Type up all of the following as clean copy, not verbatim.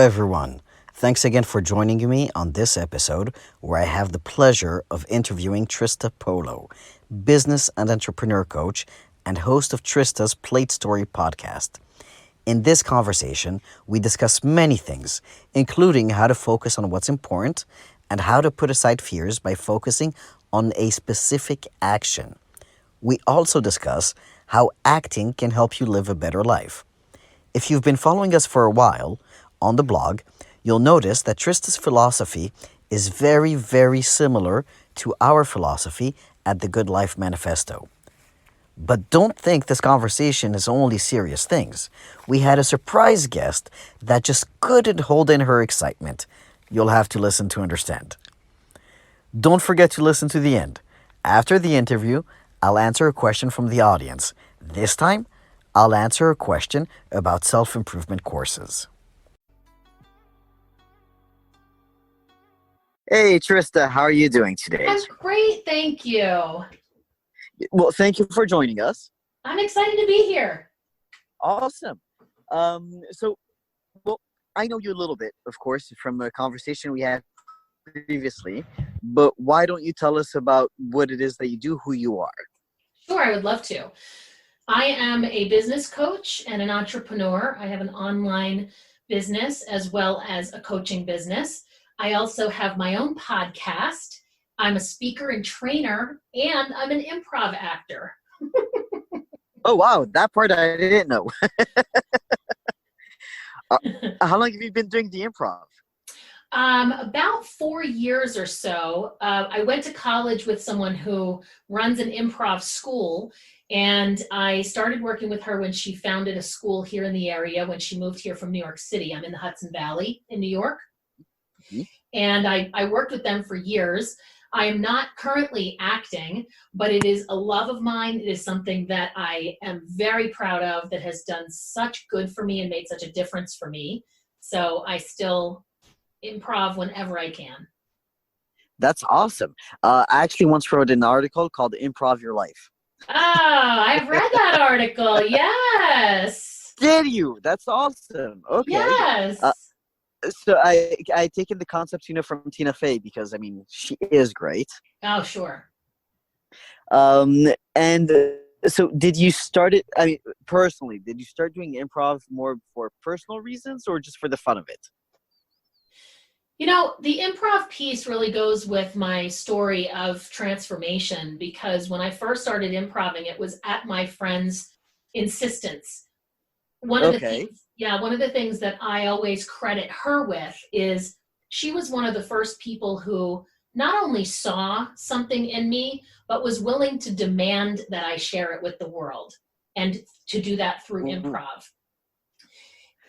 everyone. Thanks again for joining me on this episode where I have the pleasure of interviewing Trista Polo, business and entrepreneur coach and host of Trista's Plate Story podcast. In this conversation, we discuss many things, including how to focus on what's important and how to put aside fears by focusing on a specific action. We also discuss how acting can help you live a better life. If you've been following us for a while on the blog, you'll notice that Trista's philosophy is very, very similar to our philosophy at the Good Life Manifesto. But don't think this conversation is only serious things. We had a surprise guest that just couldn't hold in her excitement. You'll have to listen to understand. Don't forget to listen to the end. After the interview, I'll answer a question from the audience. This time, I'll answer a question about self-improvement courses. Hey, Trista, how are you doing today? I'm great, thank you. Well, thank you for joining us. I'm excited to be here. Awesome. Well, I know you a little bit, of course, from a conversation we had previously, but why don't you tell us about what it is that you do, who you are? Sure, I would love to. I am a business coach and an entrepreneur. I have an online business as well as a coaching business. I also have my own podcast. I'm a speaker and trainer, and I'm an improv actor. Oh, wow. That part I didn't know. How long have you been doing the improv? About 4 years or so. I went to college with someone who runs an improv school, and I started working with her when she founded a school here in the area when she moved here from New York City. I'm in the Hudson Valley in New York. Mm-hmm. And I worked with them for years. I am not currently acting, but it is a love of mine. It is something that I am very proud of, that has done such good for me and made such a difference for me. So I still improv whenever I can. That's awesome. I actually once wrote an article called Improv Your Life. Oh, I've read that article. Yes. Did you? That's awesome. Okay. Yes. So I taken the concept, from Tina Fey because, she is great. Oh, sure. And so did you start it, personally, did you start doing improv more for personal reasons or just for the fun of it? The improv piece really goes with my story of transformation, because when I first started improving, it was at my friend's insistence. One of the things that I always credit her with is she was one of the first people who not only saw something in me, but was willing to demand that I share it with the world, and to do that through improv.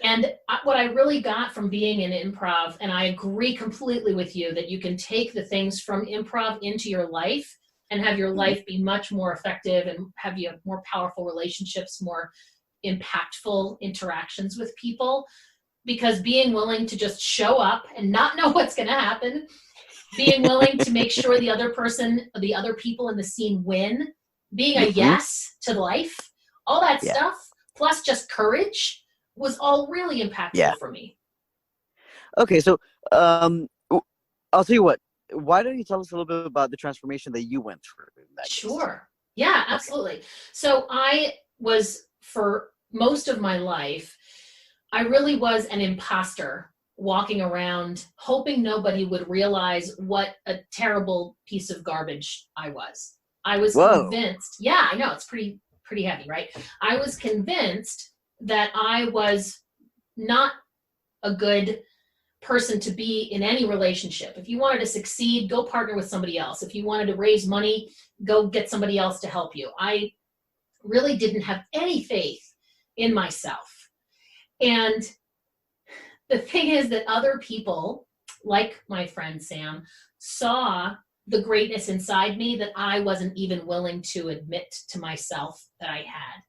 And what I really got from being in improv, and I agree completely with you that you can take the things from improv into your life and have your life be much more effective and have you have more powerful relationships, more impactful interactions with people, because being willing to just show up and not know what's going to happen, being willing to make sure the other people in the scene win, being a yes to life, all that stuff, plus just courage, was all really impactful for me. Okay, so I'll tell you what. Why don't you tell us a little bit about the transformation that you went through? Sure. Yeah, absolutely. Okay. So I was, for most of my life, I really was an imposter, walking around hoping nobody would realize what a terrible piece of garbage I was. I was convinced. Yeah, I know, it's pretty heavy, right? I was convinced that I was not a good person to be in any relationship. If you wanted to succeed, go partner with somebody else. If you wanted to raise money, go get somebody else to help you. I really didn't have any faith in myself. And the thing is that other people, like my friend Sam, saw the greatness inside me that I wasn't even willing to admit to myself that I had.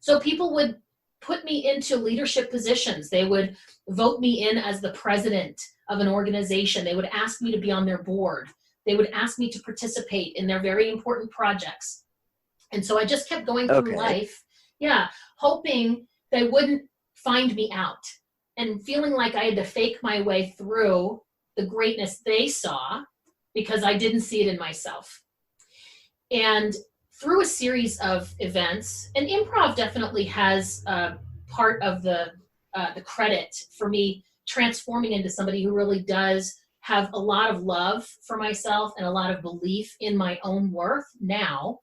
So people would put me into leadership positions. They would vote me in as the president of an organization. They would ask me to be on their board. They would ask me to participate in their very important projects. And so I just kept going through life, hoping they wouldn't find me out. and feeling like I had to fake my way through the greatness they saw because I didn't see it in myself. And through a series of events, and improv definitely has part of the credit for me transforming into somebody who really does have a lot of love for myself and a lot of belief in my own worth now.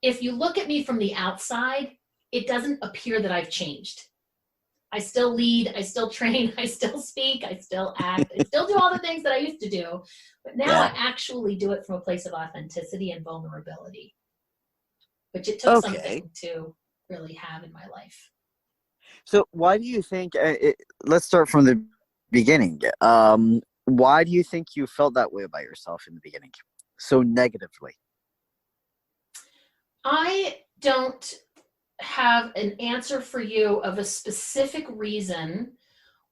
If you look at me from the outside, it doesn't appear that I've changed. I still lead, I still train, I still speak, I still act, I still do all the things that I used to do. But now I actually do it from a place of authenticity and vulnerability, which it took something to really have in my life. So why do you think, let's start from the beginning. Why do you think you felt that way about yourself in the beginning, so negatively? I don't have an answer for you of a specific reason.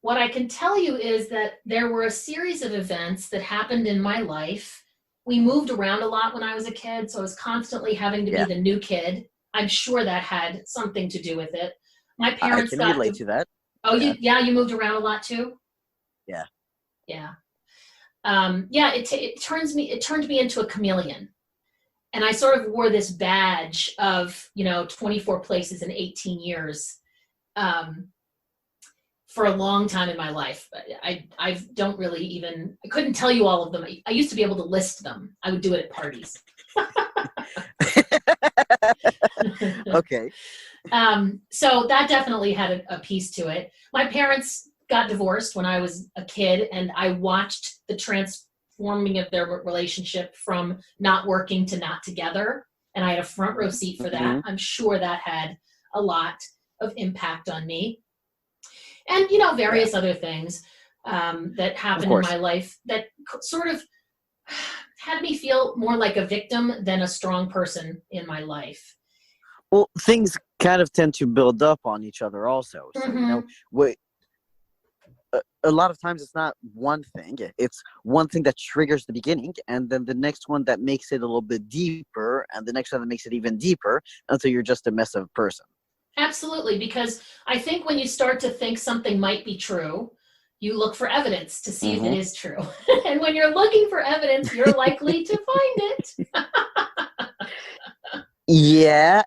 What I can tell you is that there were a series of events that happened in my life. We moved around a lot when I was a kid, so I was constantly having to be the new kid. I'm sure that had something to do with it. My parents I can relate to that. Oh, you moved around a lot too? Yeah. Yeah. It turned me into a chameleon. And I sort of wore this badge of, 24 places in 18 years for a long time in my life. I don't really even, I couldn't tell you all of them. I used to be able to list them. I would do it at parties. Okay. So that definitely had a piece to it. My parents got divorced when I was a kid, and I watched the transforming of their relationship from not working to not together. And I had a front row seat for that. Mm-hmm. I'm sure that had a lot of impact on me. And, various other things that happened in my life that sort of had me feel more like a victim than a strong person in my life. Well, things kind of tend to build up on each other also. So, mm-hmm. A lot of times it's not one thing. It's one thing that triggers the beginning, and then the next one that makes it a little bit deeper, and the next one that makes it even deeper, until you're just a mess of a person. Absolutely, because I think when you start to think something might be true, you look for evidence to see mm-hmm. if it is true. And when you're looking for evidence, you're likely to find it. Yeah.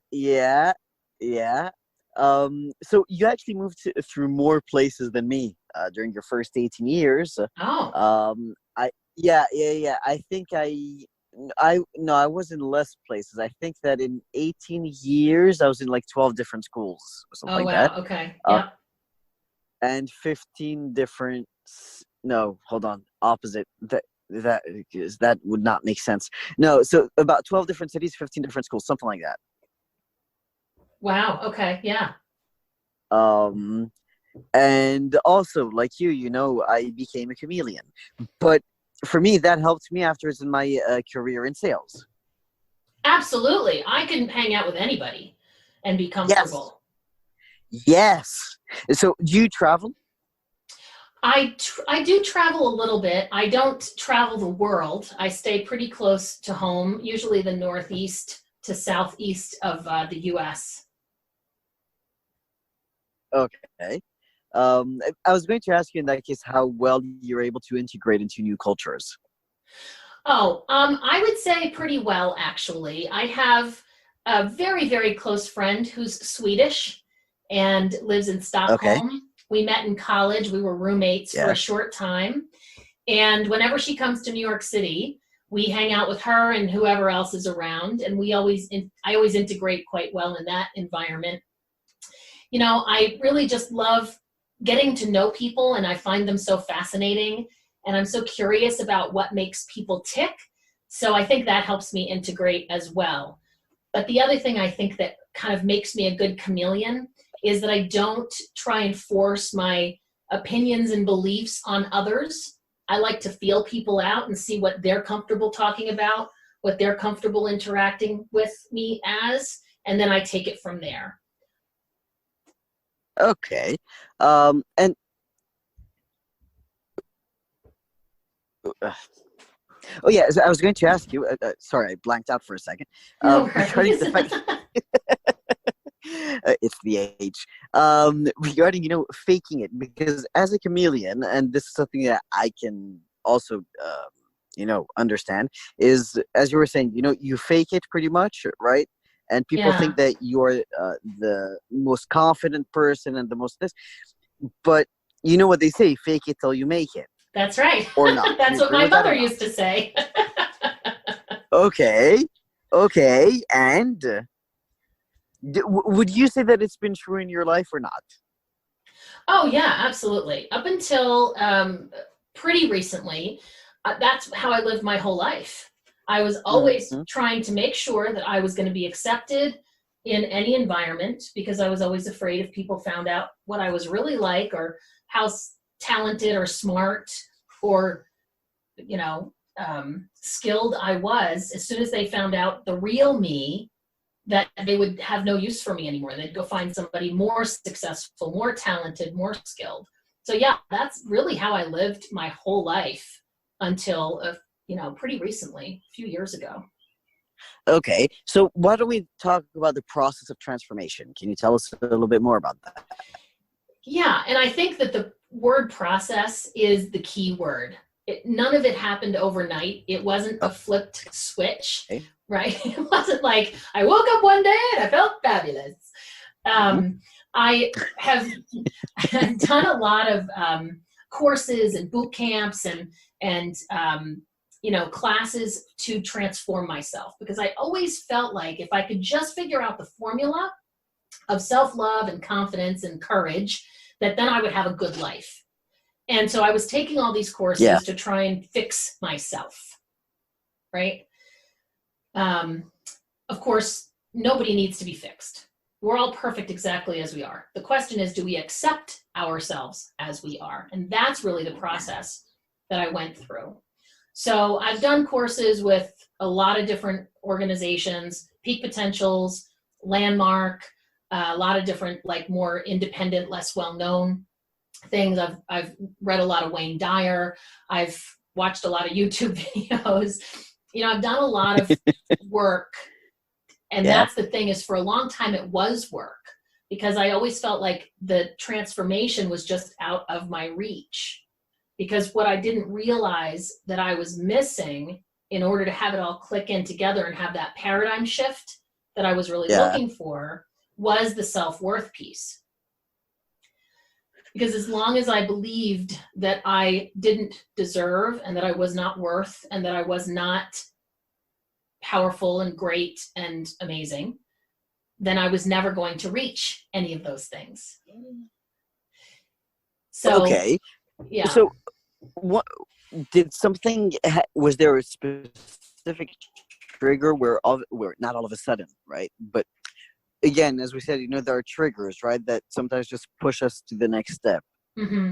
So you actually moved through more places than me during your first 18 years. Oh. I think I was in less places. I think that in 18 years, I was in like 12 different schools or something like that. Oh, wow. Okay. Yeah. And 15 different, no, hold on, opposite. That would not make sense. No, so about 12 different cities, 15 different schools, something like that. Wow. Okay. Yeah. And also, like you, I became a chameleon. But for me, that helped me afterwards in my career in sales. Absolutely. I can hang out with anybody and be comfortable. Yes. So do you travel? I do travel a little bit. I don't travel the world. I stay pretty close to home, usually the northeast to southeast of the U.S. Okay. I was going to ask you in that case how well you're able to integrate into new cultures. I would say pretty well, actually. I have a very, very close friend who's Swedish and lives in Stockholm. Okay. We met in college. We were roommates for a short time. And whenever she comes to New York City, we hang out with her and whoever else is around. And I always integrate quite well in that environment. I really just love getting to know people, and I find them so fascinating. And I'm so curious about what makes people tick. So I think that helps me integrate as well. But the other thing I think that kind of makes me a good chameleon is that I don't try and force my opinions and beliefs on others. I like to feel people out and see what they're comfortable talking about, what they're comfortable interacting with me as, and then I take it from there. Okay. And oh yeah, I was going to ask you. Sorry, I blanked out for a second. No regarding the fact, It's the age. Regarding, faking it, because as a chameleon, and this is something that I can also, understand, is, as you were saying, you fake it pretty much, right? And people Yeah, think that you're the most confident person and the most this, but you know what they say, fake it till you make it, that's right. or not. Do That's you what agree my with that mother or not? used to say. Okay, okay, and would you say that it's been true in your life or not? Oh, yeah, absolutely. Up until pretty recently, that's how I lived my whole life. I was always Hmm. trying to make sure that I was going to be accepted in any environment because I was always afraid if people found out what I was really like or how talented or smart or, skilled I was. As soon as they found out the real me, that they would have no use for me anymore. They'd go find somebody more successful, more talented, more skilled. So yeah, that's really how I lived my whole life until pretty recently, a few years ago. Okay, so why don't we talk about the process of transformation? Can you tell us a little bit more about that? Yeah, and I think that the word process is the key word. None of it happened overnight. It wasn't a flipped switch, Okay. right? It wasn't like I woke up one day and I felt fabulous. Hmm. I have done a lot of courses and boot camps and classes to transform myself because I always felt like if I could just figure out the formula of self-love and confidence and courage, that then I would have a good life. And so I was taking all these Yeah. courses to try and fix myself, right? Um, of course, nobody needs to be fixed. We're all perfect exactly as we are. The question is, do we accept ourselves as we are? And that's really the process that I went through. So I've done courses with a lot of different organizations, Peak Potentials, Landmark, a lot of different, like more independent, less well-known things. I've read a lot of Wayne Dyer. I've watched a lot of YouTube videos. I've done a lot of work. And Yeah. that's the thing is for a long time it was work because I always felt like the transformation was just out of my reach. Because what I didn't realize that I was missing in order to have it all click in together and have that paradigm shift that I was really Yeah. looking for was the self-worth piece. Because as long as I believed that I didn't deserve and that I was not worth and that I was not powerful and great and amazing, then I was never going to reach any of those things. So, Okay. yeah. So, what did something? Was there a specific trigger where not all of a sudden, right? But again, as we said, there are triggers, right, that sometimes just push us to the next step. Mm-hmm.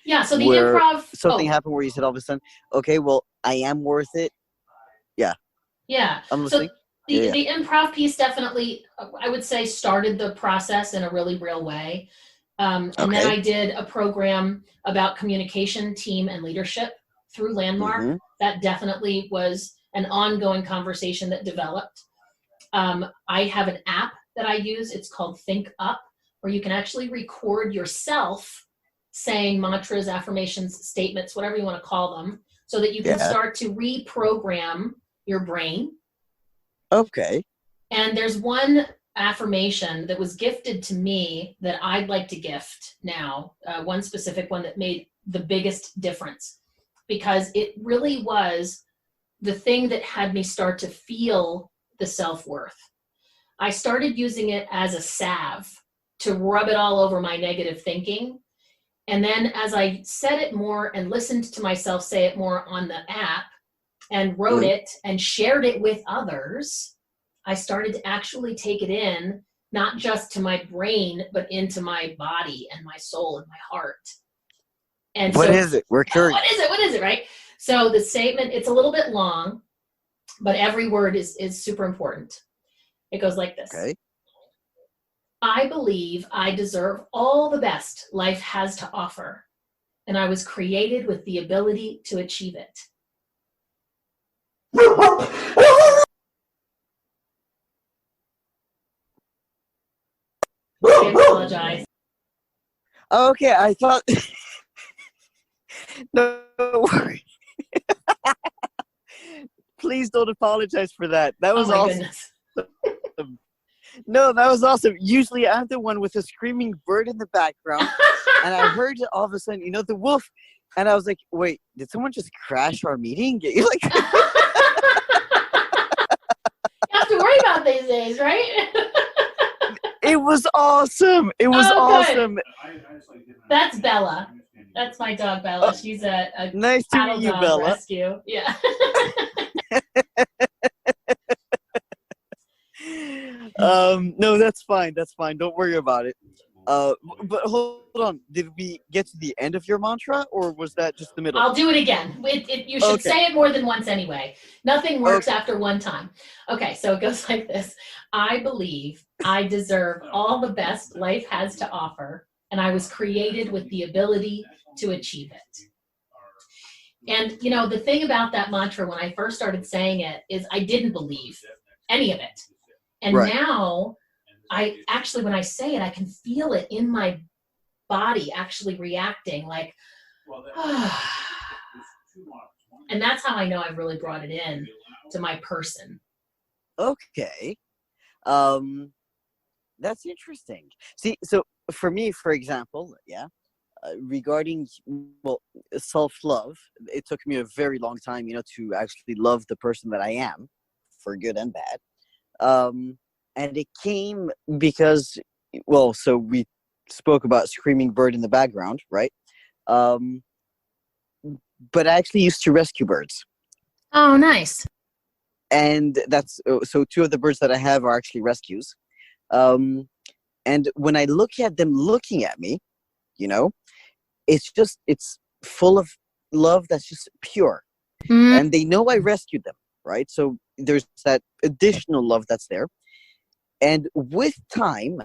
Yeah, so the Where improv, something happened where you said all of a sudden, okay, well, I am worth it. Yeah, yeah. I'm So listening. Yeah, the yeah. the improv piece definitely, I would say, started the process in a really real way. And then Okay. I did a program about communication, team, and leadership through Landmark. Mm-hmm. That definitely was an ongoing conversation that developed. I have an app that I use. It's called Think Up, where you can actually record yourself saying mantras, affirmations, statements, whatever you want to call them, so that you can Yeah. start to reprogram your brain. Okay. And there's one affirmation that was gifted to me that I'd like to gift now, one specific one that made the biggest difference because it really was the thing that had me start to feel the self-worth. I started using it as a salve to rub it all over my negative thinking. And then as I said it more and listened to myself say it more on the app and wrote Mm-hmm. it and shared it with others, I started to actually take it in, not just to my brain, but into my body and my soul and my heart. And What so, is it? We're what curious. is it? What is it, right? So the statement, it's a little bit long, but every word is super important. It goes like this. Okay. I believe I deserve all the best life has to offer, and I was created with the ability to achieve it. I apologize. Okay, I thought. No worries. Please don't apologize for that. That Oh was my awesome. goodness. No, that was awesome. Usually I'm the one with a screaming bird in the background, and I heard all of a sudden, the wolf, and I was like, wait, did someone just crash our meeting? Like, You have to worry about these days, right? it was awesome. It was awesome. That's Bella. That's my dog, Bella. She's a Nice to cattle meet you, dog Bella. rescue. Yeah. No, that's fine. That's fine. Don't worry about it. But hold on. Did we get to the end of your mantra, or was that just the middle? I'll do it again. You should say it more than once anyway. Nothing works after one time. Okay, so it goes like this. I believe I deserve all the best life has to offer, and I was created with the ability to achieve it. And, the thing about that mantra when I first started saying it is I didn't believe any of it. And now I actually, when I say it, I can feel it in my body actually reacting like, and that's how I know I've really brought it in to my person. Okay. That's interesting. See, so for me, for example, regarding, self-love, it took me a very long time, to actually love the person that I am, for good and bad. And it came because, so we spoke about screaming bird in the background, right? But I actually used to rescue birds. Oh, nice. And that's, so two of the birds that I have are actually rescues. And when I look at them looking at me, it's full of love that's just pure. And they know I rescued them, right? So there's that additional love that's there. And with time,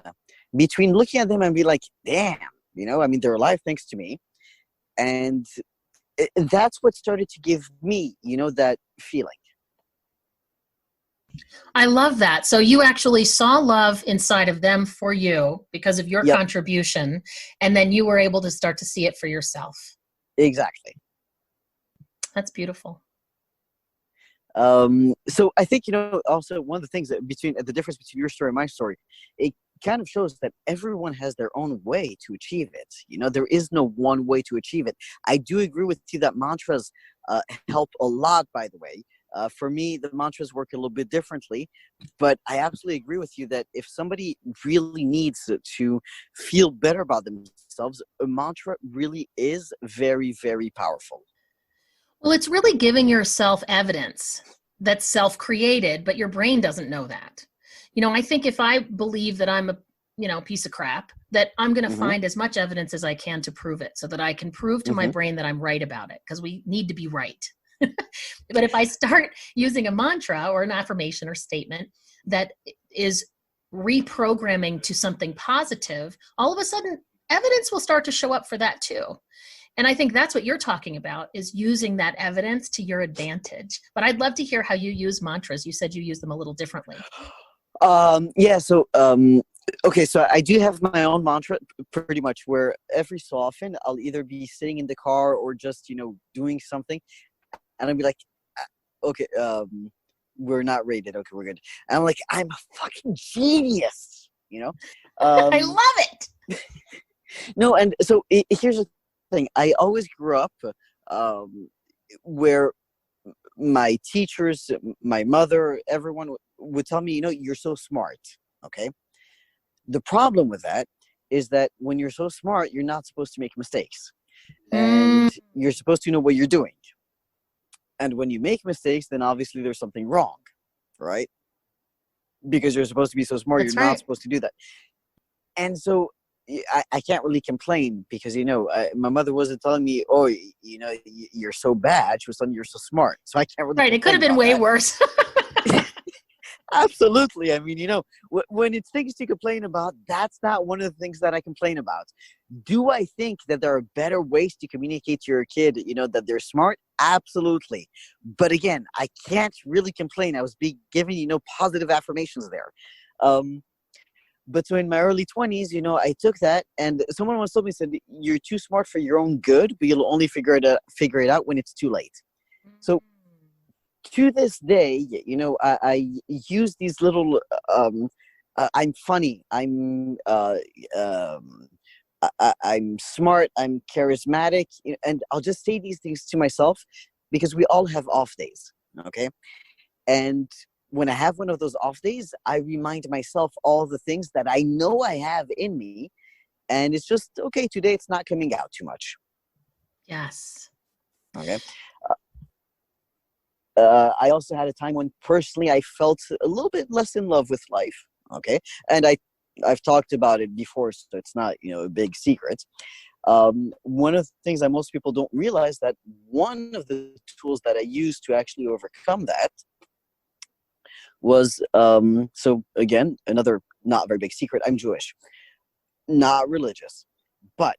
between looking at them and be like, damn, they're alive thanks to me. And that's what started to give me, that feeling. I love that. So you actually saw love inside of them for you because of your contribution, and then you were able to start to see it for yourself. Exactly. That's beautiful. So I think, also one of the things that the difference between your story and my story, it kind of shows that everyone has their own way to achieve it. There is no one way to achieve it. I do agree with you that mantras help a lot, by the way. For me, the mantras work a little bit differently, but I absolutely agree with you that if somebody really needs to feel better about themselves, a mantra really is very, very powerful. Well, it's really giving yourself evidence that's self-created, but your brain doesn't know that. I think if I believe that I'm a piece of crap, that I'm going to find as much evidence as I can to prove it so that I can prove to my brain that I'm right about it, because we need to be right. But if I start using a mantra or an affirmation or statement that is reprogramming to something positive, all of a sudden evidence will start to show up for that too. And I think that's what you're talking about, is using that evidence to your advantage. But I'd love to hear how you use mantras. You said you use them a little differently. Okay, so I do have my own mantra pretty much, where every so often I'll either be sitting in the car or just, doing something, and I'll be like, okay, we're not rated. Okay, we're good. And I'm like, I'm a fucking genius, I love it. No, and so here's the thing. I always grew up where my teachers, my mother, everyone would tell me, you're so smart, okay? The problem with that is that when you're so smart, you're not supposed to make mistakes. And you're supposed to know what you're doing. And when you make mistakes, then obviously there's something wrong, right? Because you're supposed to be so smart, you're not supposed to do that. And so I can't really complain because, my mother wasn't telling me, oh, you're so bad. She was telling me you're so smart. So I can't really Right, it could have been way worse. Absolutely. I mean, when it's things to complain about, that's not one of the things that I complain about. Do I think that there are better ways to communicate to your kid, that they're smart? Absolutely. But again, I can't really complain. I was being given, positive affirmations there. But so in my early 20s, I took that, and someone once told me, said, you're too smart for your own good, but you'll only figure it out when it's too late. So to this day, I use these little, I'm funny, I'm smart, I'm charismatic, and I'll just say these things to myself because we all have off days, okay? And when I have one of those off days, I remind myself all the things that I know I have in me, and it's just, okay, today it's not coming out too much. Yes. Okay. I also had a time when personally I felt a little bit less in love with life. Okay. And I've talked about it before, so it's not, a big secret. One of the things that most people don't realize, that one of the tools that I used to actually overcome that was, so again, another not very big secret, I'm Jewish, not religious, but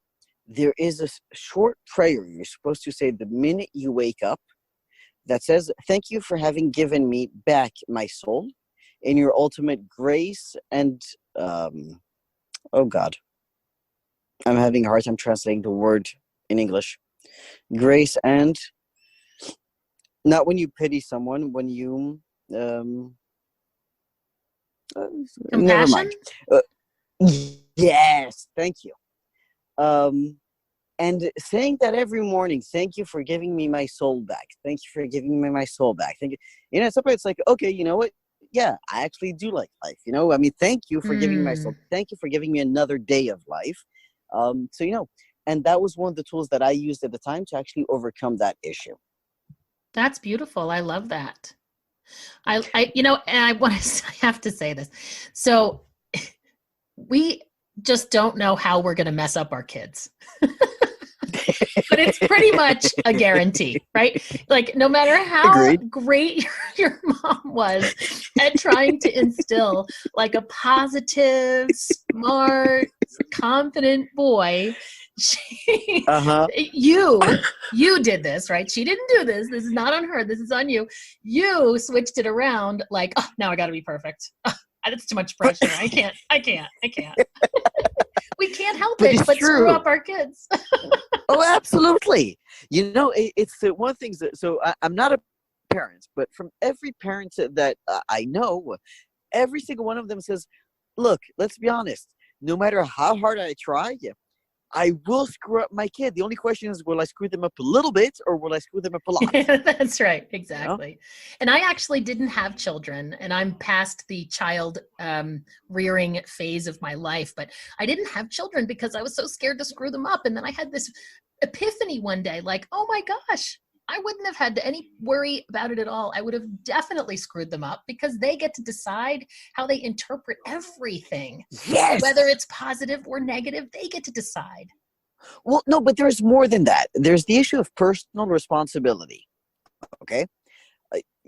there is a short prayer you're supposed to say the minute you wake up that says, thank you for having given me back my soul in your ultimate grace and, oh God, I'm having a hard time translating the word in English. Grace and, not when you pity someone, when you, never Compassion? mind. Yes, thank you. And saying that every morning, thank you for giving me my soul back. Thank you for giving me my soul back. Thank you. At some point it's like, okay, you know what? Yeah, I actually do like life. Thank you for giving me my soul. Thank you for giving me another day of life. And that was one of the tools that I used at the time to actually overcome that issue. That's beautiful. I love that. And I have to say this. So we just don't know how we're going to mess up our kids. But it's pretty much a guarantee, right? Like, no matter how Agreed. great your mom was at trying to instill like a positive, smart, confident boy, you did this, right? She didn't do this. This is not on her. This is on you. You switched it around like, oh, now I got to be perfect. That's too much pressure. I can't. We can't help it but screw up our kids. Oh, absolutely. It's the one thing that, so I'm not a parent, but from every parent that I know, every single one of them says, look, let's be honest, no matter how hard I try, I will screw up my kid. The only question is, will I screw them up a little bit or will I screw them up a lot? That's right. Exactly. And I actually didn't have children, and I'm past the child rearing phase of my life, but I didn't have children because I was so scared to screw them up. And then I had this epiphany one day, like, oh my gosh, I wouldn't have had any worry about it at all. I would have definitely screwed them up because they get to decide how they interpret everything. Yes. Whether it's positive or negative, they get to decide. Well, no, but there's more than that. There's the issue of personal responsibility. Okay.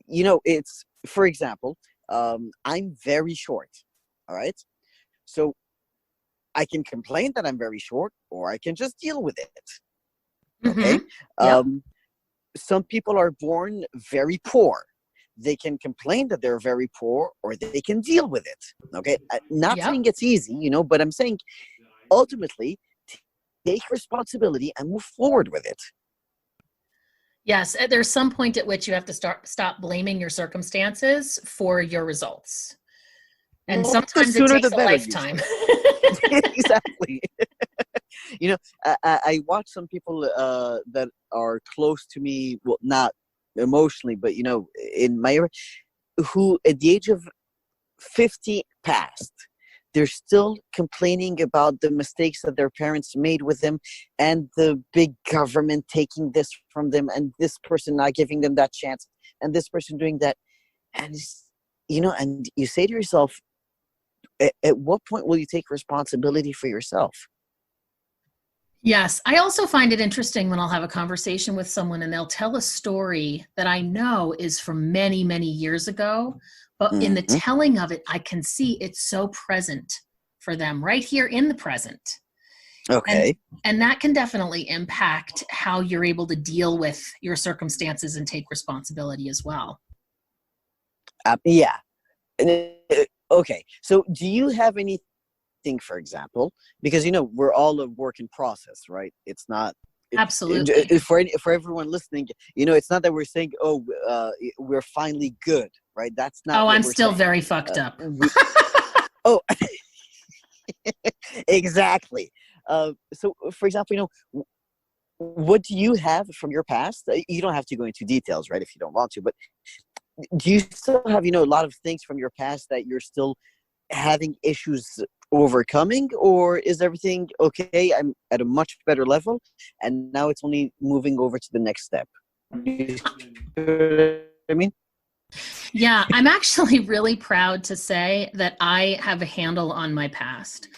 It's, for example, I'm very short. All right. So I can complain that I'm very short, or I can just deal with it. Okay. Yep. Some people are born very poor. They can complain that they're very poor, or they can deal with it. Okay. Not saying it's easy, but I'm saying ultimately take responsibility and move forward with it. Yes. There's some point at which you have to stop blaming your circumstances for your results. And sometimes it takes a lifetime. Exactly. I watch some people that are close to me, well, not emotionally, but in my area, who at the age of 50 past, they're still complaining about the mistakes that their parents made with them, and the big government taking this from them, and this person not giving them that chance, and this person doing that. And and you say to yourself, at what point will you take responsibility for yourself? Yes. I also find it interesting when I'll have a conversation with someone and they'll tell a story that I know is from many, many years ago, but in the telling of it, I can see it's so present for them right here in the present. Okay. And that can definitely impact how you're able to deal with your circumstances and take responsibility as well. Yeah. Okay. So do you have any parenting, for example, because we're all a work in process, right? It's not Absolutely. for everyone listening. It's not that we're saying, oh, we're finally good, right? That's not Oh, what I'm we're still saying. very fucked up. Oh, exactly. So, for example, what do you have from your past? You don't have to go into details, right, if you don't want to, but do you still have, a lot of things from your past that you're still having issues overcoming, or is everything okay? I'm at a much better level, and now it's only moving over to the next step. You see what I mean? Yeah, I'm actually really proud to say that I have a handle on my past.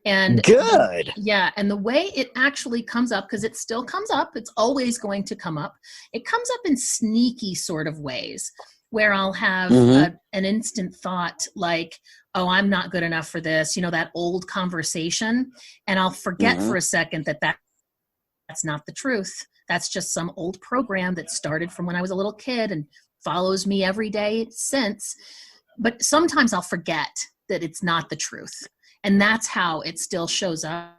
And Good. and the way it actually comes up, because it still comes up, it's always going to come up. It comes up in sneaky sort of ways where I'll have an instant thought like, oh, I'm not good enough for this, that old conversation. And I'll forget for a second that's not the truth. That's just some old program that started from when I was a little kid and follows me every day since. But sometimes I'll forget that it's not the truth. And that's how it still shows up.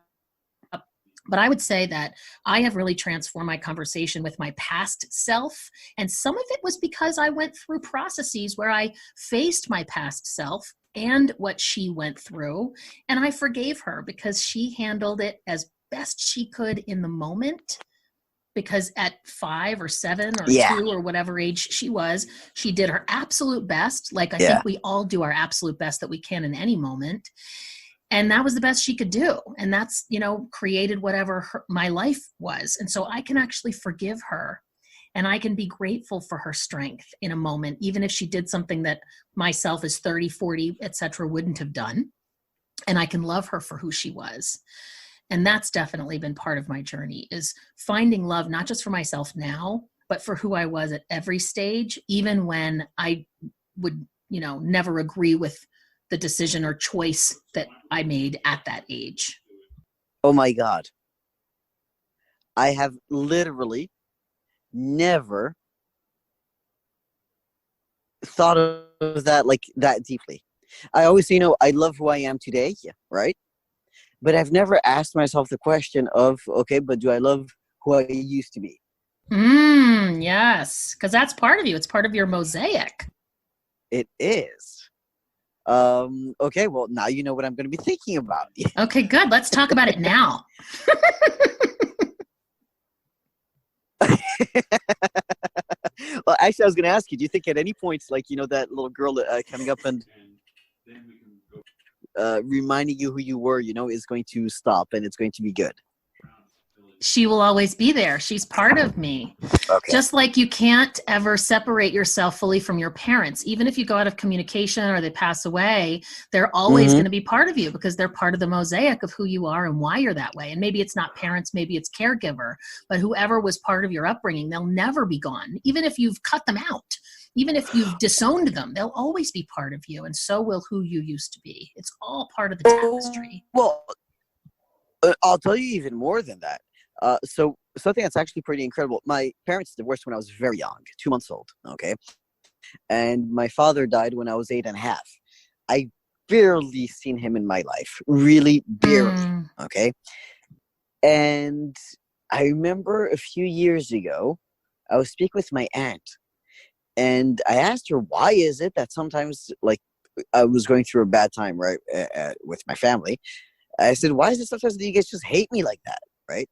But I would say that I have really transformed my conversation with my past self. And some of it was because I went through processes where I faced my past self and what she went through. And I forgave her because she handled it as best she could in the moment. Because at 5 or 7 or 2 or whatever age she was, she did her absolute best. Like I think we all do our absolute best that we can in any moment. And that was the best she could do. And that's, created whatever my life was. And so I can actually forgive her and I can be grateful for her strength in a moment, even if she did something that myself as 30, 40, et cetera, wouldn't have done. And I can love her for who she was. And that's definitely been part of my journey, is finding love, not just for myself now, but for who I was at every stage, even when I would, never agree with the decision or choice that I made at that age. Oh my God. I have literally never thought of that like that deeply. I always say, I love who I am today, right? But I've never asked myself the question of, okay, but do I love who I used to be? Yes, because that's part of you. It's part of your mosaic. It is. Okay, well, now you know what I'm going to be thinking about. Okay, good. Let's talk about it now. Well, actually, I was going to ask you, do you think at any point, like, that little girl coming up and reminding you who you were, is going to stop and it's going to be good? She will always be there. She's part of me. Okay. Just like you can't ever separate yourself fully from your parents. Even if you go out of communication or they pass away, they're always going to be part of you because they're part of the mosaic of who you are and why you're that way. And maybe it's not parents, maybe it's caregiver, but whoever was part of your upbringing, they'll never be gone. Even if you've cut them out, even if you've disowned them, they'll always be part of you. And so will who you used to be. It's all part of the tapestry. Well, I'll tell you even more than that. So something that's actually pretty incredible. My parents divorced when I was very young, 2 months old. Okay. And my father died when I was 8.5. I barely seen him in my life, really barely. Okay. And I remember a few years ago, I was speaking with my aunt and I asked her, why is it that sometimes, like, I was going through a bad time, right, with my family. I said, why is it sometimes that you guys just hate me like that, right?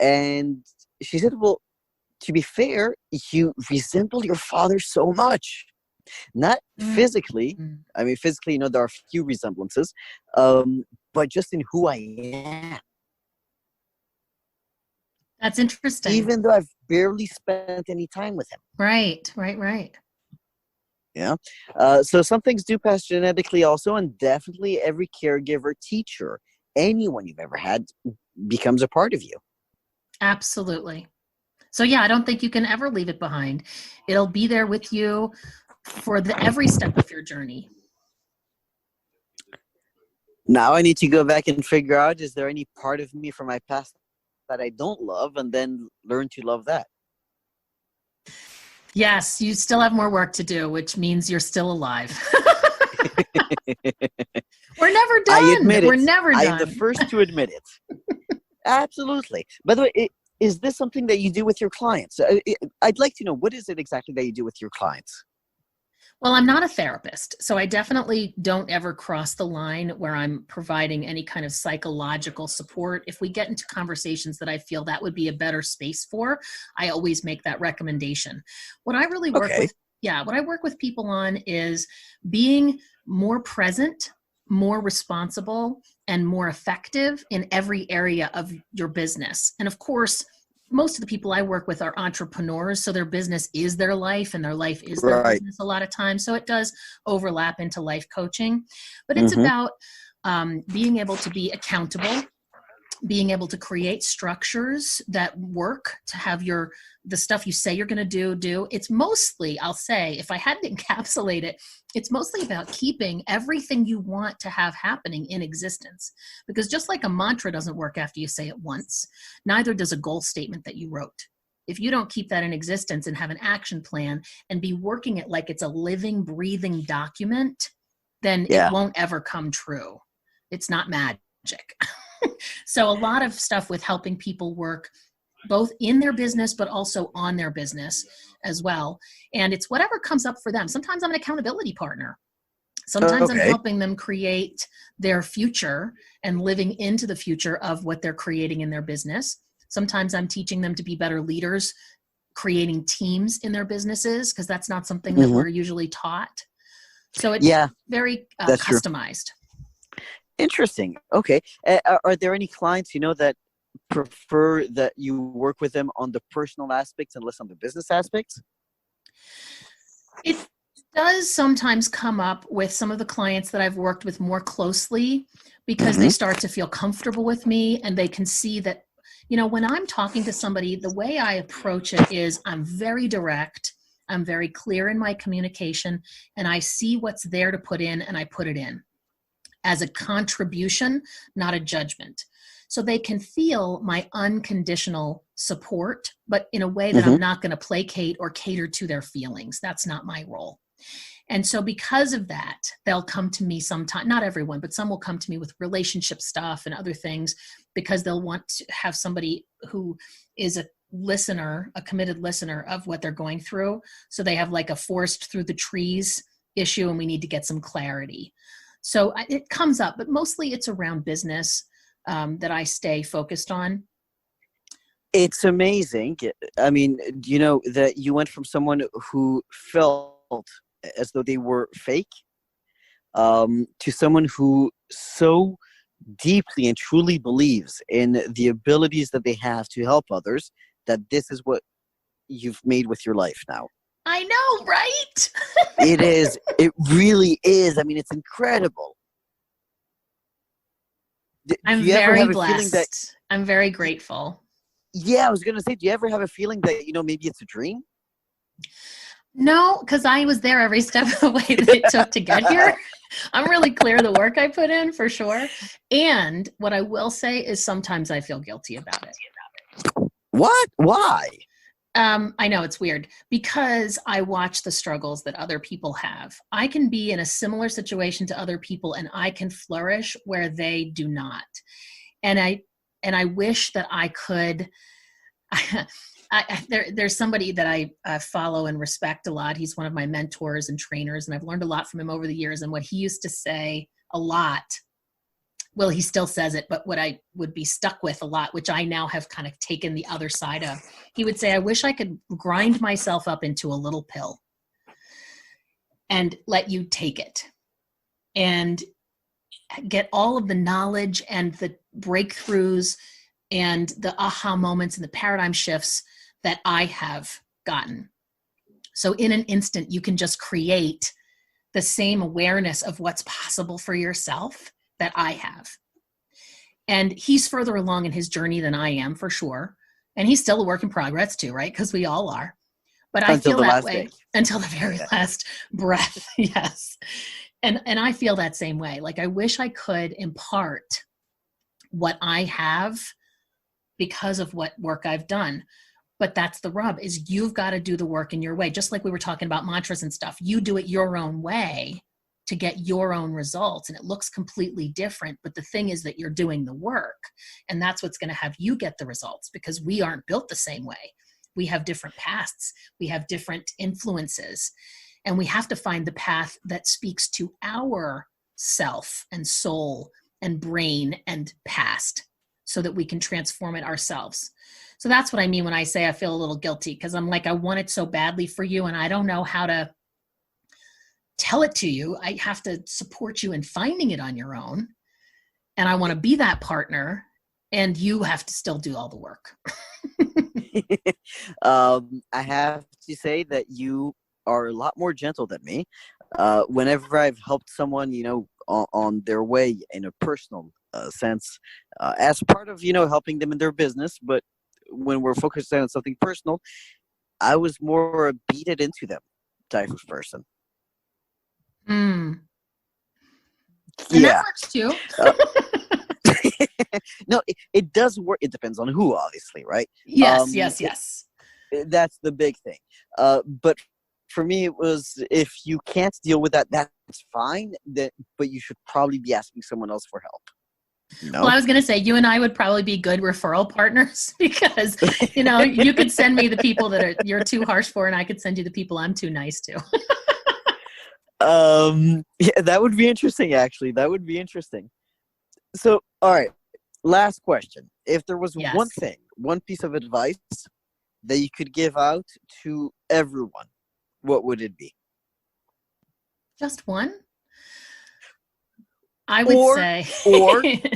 And she said, well, to be fair, you resemble your father so much. Not physically. I mean, physically, there are a few resemblances, but just in who I am. That's interesting. Even though I've barely spent any time with him. Right. Yeah. So some things do pass genetically also, and definitely every caregiver, teacher, anyone you've ever had becomes a part of you. Absolutely. So yeah, I don't think you can ever leave it behind. It'll be there with you for every step of your journey. Now I need to go back and figure out, is there any part of me from my past that I don't love, and then learn to love that. Yes, you still have more work to do, which means you're still alive. We're never I done. admit We're it. never I done. am the first to admit it. Absolutely. By the way, is this something that you do with your clients? I'd like to know, what is it exactly that you do with your clients? Well, I'm not a therapist, so I definitely don't ever cross the line where I'm providing any kind of psychological support. If we get into conversations that I feel that would be a better space for, I always make that recommendation. What I really work Okay. with, what I work with people on is being more present, more responsible, and more effective in every area of your business. And of course, most of the people I work with are entrepreneurs, so their business is their life and their life is their Right. business a lot of times. So it does overlap into life coaching, but it's Mm-hmm. about being able to be accountable, being able to create structures that work to have the stuff you say you're going to do. It's mostly, I'll say, if I had to encapsulate it, it's mostly about keeping everything you want to have happening in existence. Because just like a mantra doesn't work after you say it once, neither does a goal statement that you wrote. If you don't keep that in existence and have an action plan and be working it like it's a living, breathing document, then Yeah. it won't ever come true. It's not magic. So a lot of stuff with helping people work both in their business, but also on their business as well. And it's whatever comes up for them. Sometimes I'm an accountability partner. Sometimes I'm helping them create their future and living into the future of what they're creating in their business. Sometimes I'm teaching them to be better leaders, creating teams in their businesses, because that's not something that we're usually taught. So it's very customized. True. Interesting. Okay. Are there any clients, that prefer that you work with them on the personal aspects and less on the business aspects? It does sometimes come up with some of the clients that I've worked with more closely because they start to feel comfortable with me and they can see that, when I'm talking to somebody, the way I approach it is I'm very direct, I'm very clear in my communication, and I see what's there to put in and I put it in as a contribution, not a judgment. So they can feel my unconditional support, but in a way that I'm not going to placate or cater to their feelings. That's not my role. And so because of that, they'll come to me sometime, not everyone, but some will come to me with relationship stuff and other things because they'll want to have somebody who is a listener, a committed listener of what they're going through. So they have like a forest through the trees issue and we need to get some clarity. So it comes up, but mostly it's around business that I stay focused on. It's amazing. I mean, that you went from someone who felt as though they were fake to someone who so deeply and truly believes in the abilities that they have to help others, that this is what you've made with your life now. I know, right? It is. It really is. I mean, it's incredible. I'm very blessed. I'm very grateful. Yeah, I was going to say, do you ever have a feeling that, maybe it's a dream? No, because I was there every step of the way that it took to get here. I'm really clear of the work I put in for sure. And what I will say is sometimes I feel guilty about it. What? Why? I know it's weird because I watch the struggles that other people have. I can be in a similar situation to other people and I can flourish where they do not. And I wish that I could, there's somebody that I follow and respect a lot. He's one of my mentors and trainers, and I've learned a lot from him over the years. And what he used to say a lot, well, he still says it, but what I would be stuck with a lot, which I now have kind of taken the other side of, he would say, I wish I could grind myself up into a little pill and let you take it and get all of the knowledge and the breakthroughs and the aha moments and the paradigm shifts that I have gotten. So in an instant, you can just create the same awareness of what's possible for yourself that I have. And he's further along in his journey than I am, for sure. And he's still a work in progress too, right? Because we all are. But I feel that way until the very last breath. Yes. And I feel that same way. Like I wish I could impart what I have because of what work I've done. But that's the rub, is you've got to do the work in your way. Just like we were talking about mantras and stuff. You do it your own way. to get your own results, and it looks completely different, but the thing is that you're doing the work, and that's what's going to have you get the results, because we aren't built the same way. We have different pasts, we have different influences, and we have to find the path that speaks to our self and soul and brain and past, so that we can transform it ourselves. So that's what I mean when I say I feel a little guilty, because I'm like, I want it so badly for you, and I don't know how to tell it to you. I have to support you in finding it on your own. And I want to be that partner, and you have to still do all the work. I have to say that you are a lot more gentle than me. Whenever I've helped someone, on their way in a personal sense, as part of, helping them in their business, but when we're focused on something personal, I was more a beat it into them type of person. And Yeah. that works too. No, it does work. It depends on who, obviously, right? Yes. That's the big thing. But for me, it was, if you can't deal with that, that's fine. But you should probably be asking someone else for help. Well, I was going to say, you and I would probably be good referral partners, because, you could send me the people that you're too harsh for, and I could send you the people I'm too nice to. Yeah, that would be interesting, actually. That would be interesting. So, all right, last question. If there was Yes. one piece of advice that you could give out to everyone, what would it be? Just one? I would say.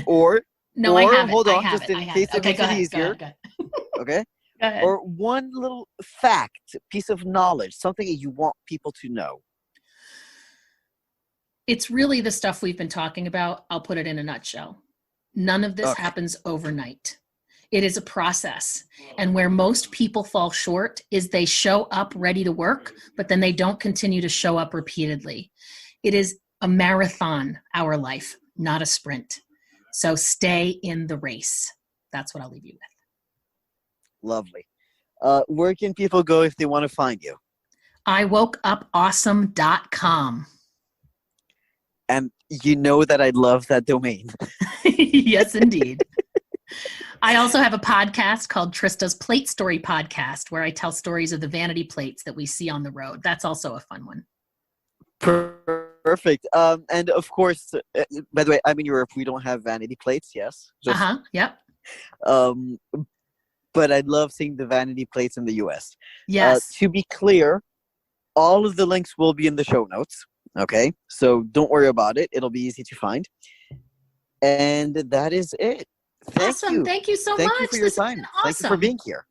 Or No, I have it. Hold on, just in case it makes it easier. Go ahead. Okay? Go ahead. Or one little fact, piece of knowledge, something that you want people to know. It's really the stuff we've been talking about. I'll put it in a nutshell. None of this happens overnight. It is a process. And where most people fall short is they show up ready to work, but then they don't continue to show up repeatedly. It is a marathon, our life, not a sprint. So stay in the race. That's what I'll leave you with. Lovely. Where can people go if they want to find you? iwokeupawesome.com. And you know that I love that domain. Yes, indeed. I also have a podcast called Trista's Plate Story Podcast, where I tell stories of the vanity plates that we see on the road. That's also a fun one. Perfect. And of course, by the way, I'm in Europe. We don't have vanity plates. Yes. Yep. But I'd love seeing the vanity plates in the US. Yes. To be clear, all of the links will be in the show notes. Okay. So don't worry about it. It'll be easy to find. And that is it. Awesome. Thank you so much. Thank you for your time. Awesome. Thank you for being here.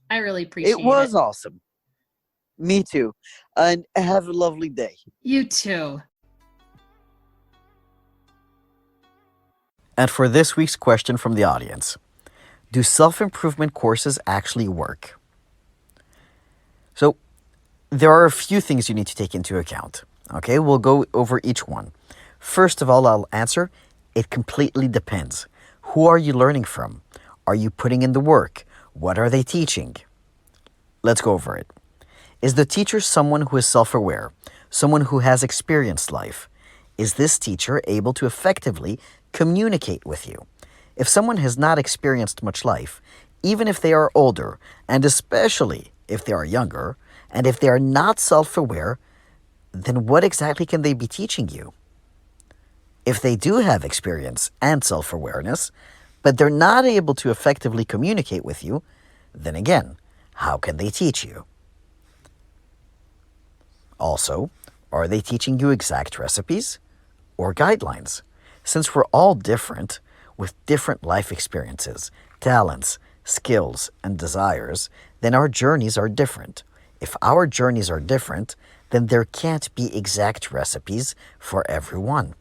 I really appreciate it. It was awesome. Me too. And have a lovely day. You too. And for this week's question from the audience, do self-improvement courses actually work? So there are a few things you need to take into account. Okay, we'll go over each one. First of all, I'll answer, it completely depends. Who are you learning from? Are you putting in the work? What are they teaching? Let's go over it. Is the teacher someone who is self-aware, someone who has experienced life? Is this teacher able to effectively communicate with you? If someone has not experienced much life, even if they are older, and especially if they are younger, and if they are not self-aware, then what exactly can they be teaching you? If they do have experience and self-awareness, but they're not able to effectively communicate with you, then again, how can they teach you? Also, are they teaching you exact recipes or guidelines? Since we're all different, with different life experiences, talents, skills, and desires, then our journeys are different. If our journeys are different, then there can't be exact recipes for everyone.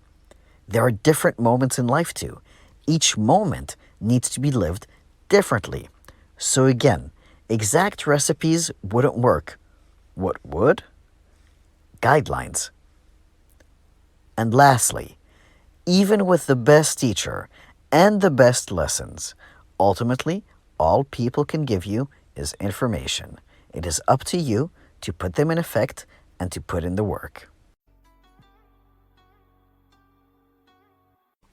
There are different moments in life too. Each moment needs to be lived differently. So again, exact recipes wouldn't work. What would? Guidelines. And lastly, even with the best teacher and the best lessons, ultimately, all people can give you is information. It is up to you to put them in effect and to put in the work.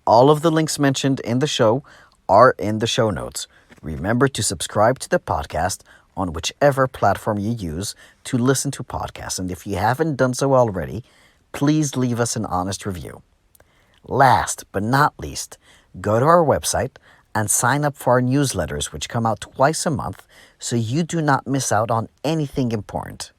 All of the links mentioned in the show are in the show notes. Remember to subscribe to the podcast on whichever platform you use to listen to podcasts. And if you haven't done so already, please leave us an honest review. Last but not least, go to our website and sign up for our newsletters, which come out twice a month, so you do not miss out on anything important.